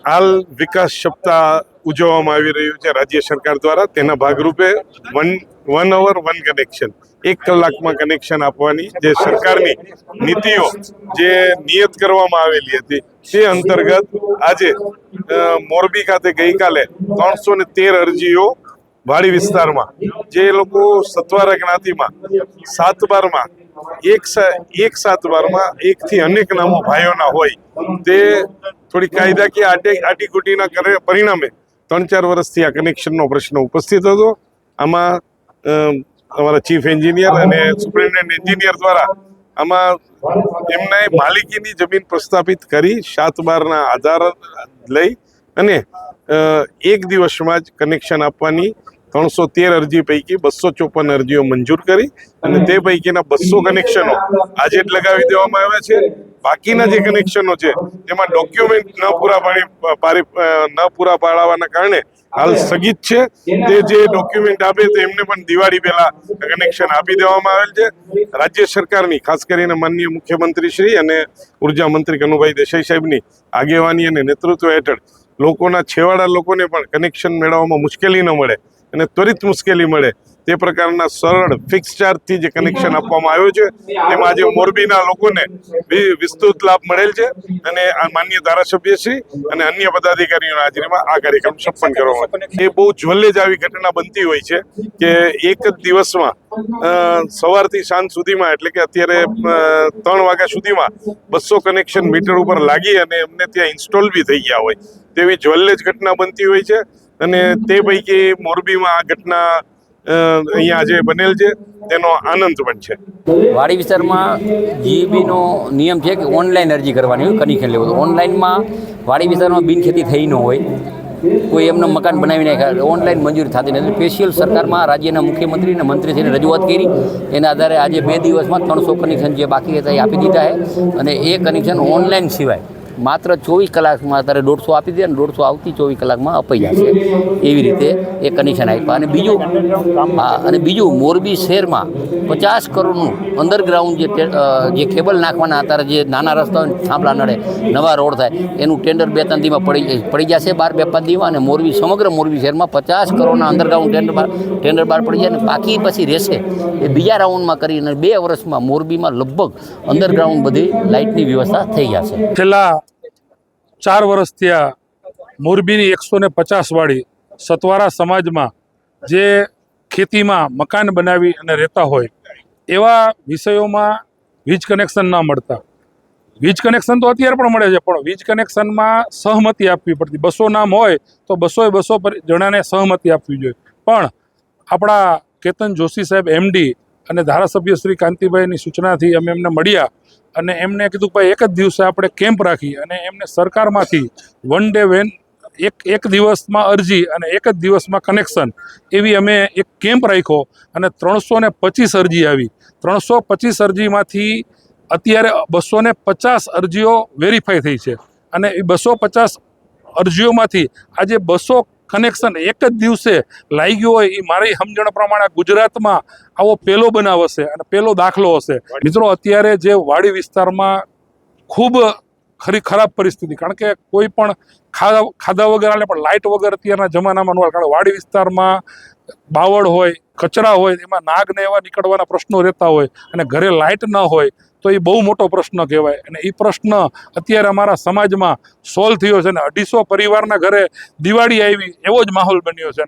હાલ વિકાસ સપ્તાહ ઉજવવામાં આવી રહ્યું છે રાજ્ય સરકાર દ્વારા. તેના ભાગરૂપે વન અવર વન કનેક્શન, 1 કલાકમાં કનેક્શન આપવાની જે સરકારની નીતિઓ જે નિયત કરવામાં આવેલી હતી તે અંતર્ગત આજે મોરબી ખાતે ગઈકાલે 313 અરજીઓ વાડી વિસ્તારમાં, જે લોકો સત્વારા જ્ઞાતિમાં 7/12માં એક 7/12માં એકથી અનેક નામો ભાઈઓના હોય, તે થોડી કાયદાકીય આટીઘૂટીના પરિણામે 3-4 વર્ષથી આ કનેક્શનનો પ્રશ્ન ઉપસ્થિત હતો. આમાં અમારા ચીફ એન્જિનિયર અને સુપ્રિન્ટેન્ડન્ટ એન્જિનિયર દ્વારા આમાં એમના માલિકીની જમીન પ્રસ્થાપિત કરી 7/12ના આધાર લઈ અને 1 દિવસમાં જ કનેક્શન આપવાની 313 અરજી પૈકી 254 અરજીઓ મંજૂર કરી અને તે પૈકીના 200 કનેક્શનો આજે જ લગાવી દેવામાં આવ્યા છે. બાકીના જે કનેક્શનો છે એમાં ડોક્યુમેન્ટ ન પૂરા પાડવાના કારણે હાલ સ્થગિત છે. તે જે ડોક્યુમેન્ટ આપે તો એમને પણ દિવાળી પહેલા કનેક્શન આપી દેવામાં આવેલ છે. રાજ્ય સરકારની ખાસ કરીને માનનીય મુખ્યમંત્રી શ્રી અને ઉર્જા મંત્રી કનુભાઈ દેસાઈ સાહેબની આગેવાની અને નેતૃત્વ હેઠળ લોકોના છેવાડા લોકોને પણ કનેક્શન મેળવવામાં મુશ્કેલી ન મળે અને ત્વરિત મુશ્કેલી મળે તે પ્રકારના સરળ ફિક્સ ચાર્જથી જે કનેક્શન આપવામાં આવ્યું છે તેમાં આજે મોરબીના લોકોને વિસ્તૃત લાભ મળેલ છે અને આ માનનીય ધારાસભ્યશ્રી અને અન્ય પદાધિકારીઓના હાજરીમાં આ કાર્યક્રમ સંપન્ન કરવામાં આવ્યો. એ બહુ જ્વલ્લે જ આવી ઘટના બનતી હોય છે કે એક જ દિવસમાં સવારથી સાંજ સુધીમાં, એટલે કે અત્યારે 3 વાગ્યા સુધીમાં 200 કનેક્શન મીટર ઉપર લાગી અને એમને ત્યાં ઇન્સ્ટોલ બી થઈ ગયા હોય તેવી જ્વલ્લે જ ઘટના બનતી હોય છે. અને તે પૈકી મોરબીમાં આ ઘટના અહીંયા આજે બનેલ છે તેનો આનંદ પણ છે. વાડી વિસ્તારમાં જીઈબીનો નિયમ છે કે ઓનલાઈન અરજી કરવાની હોય કનેક્શન લેવું. ઓનલાઈનમાં વાડી વિસ્તારમાં બિનખેતી થઈ ન હોય, કોઈ એમને મકાન બનાવી નાખ્યા, ઓનલાઈન મંજૂરી થતી નથી. સ્પેશિયલ સરકારમાં રાજ્યના મુખ્યમંત્રી અને મંત્રીશ્રીને રજૂઆત કરી, એના આધારે આજે 2 દિવસમાં 300 કનેક્શન જે બાકી હતા એ આપી દીધા છે અને એ કનેક્શન ઓનલાઈન સિવાય માત્ર 24 કલાકમાં અત્યારે 150 આપી દે અને 150 આવતી 24 કલાકમાં અપાઈ જશે. એવી રીતે એ કનેક્શન આપ્યા. અને બીજું મોરબી શહેરમાં 50 કરોડનું અંડરગ્રાઉન્ડ જે કેબલ નાખવાના અત્યારે જે નાના રસ્તાઓ થાંભલા નડે, નવા રોડ થાય, એનું ટેન્ડર 2-3 દીમાં પડી જશે, 12-2-5 દીમાં. અને સમગ્ર મોરબી શહેરમાં 50 કરોડના અંડરગ્રાઉન્ડ ટેન્ડર બહાર પડી જાય અને બાકી પછી રહેશે એ બીજા રાઉન્ડમાં કરીને 2 વર્ષમાં મોરબીમાં લગભગ અંડરગ્રાઉન્ડ બધી લાઇટની વ્યવસ્થા થઈ જશે. છેલ્લા 4 વર્ષથી આ મોરબીની 150 વાળી સતવારા સમાજમાં જે ખેતીમાં મકાન બનાવી અને રહેતા હોય એવા વિષયોમાં વીજ કનેક્શન ના મળતા. વીજ કનેક્શન તો અત્યારે પણ મળે છે, પણ વીજ કનેક્શનમાં સહમતિ આપવી પડતી. 200 નામ હોય તો 200 જણાને સહમતિ આપવી જોઈએ. પણ આપણા કેતન જોશી સાહેબ MD અને ધારાસભ્ય શ્રી કાંતિભાઈની સૂચનાથી અમે એમને મળ્યા અને એમને કીધું કે ભાઈ એક જ દિવસે આપણે કેમ્પ રાખી અને એમને સરકારમાંથી વન ડે વેન એક દિવસમાં અરજી અને એક જ દિવસમાં કનેક્શન એવી અમે એક કેમ્પ રાખ્યો અને 325 અરજી આવી. 325 અરજીમાંથી અત્યારે 250 અરજીઓ વેરીફાઈ થઈ છે અને એ 250 અરજીઓમાંથી આજે 200 કનેક્શન એક જ દિવસે લાગ્યું હોય એ મારી સમજણ પ્રમાણે ગુજરાતમાં આવો પહેલો બનાવ હશે અને પહેલો દાખલો હશે. મિત્રો, અત્યારે જે વાડી વિસ્તારમાં ખૂબ ખરાબ પરિસ્થિતિ, કારણ કે કોઈ પણ ખાધા વગર હાલે પણ લાઇટ વગર અત્યારના જમાનામાં ન હાલે. કારણ કે વાડી વિસ્તારમાં બાવળ હોય, કચરા હોય, એમાં નાગને એવા નીકળવાના પ્રશ્નો રહેતા હોય અને ઘરે લાઇટ ન હોય તો એ બહુ મોટો પ્રશ્ન કહેવાય. અને એ પ્રશ્ન અત્યારે અમારા સમાજમાં સોલ્વ થયો છે અને 250 પરિવારના ઘરે દિવાળી આવી એવો જ માહોલ બન્યો છે.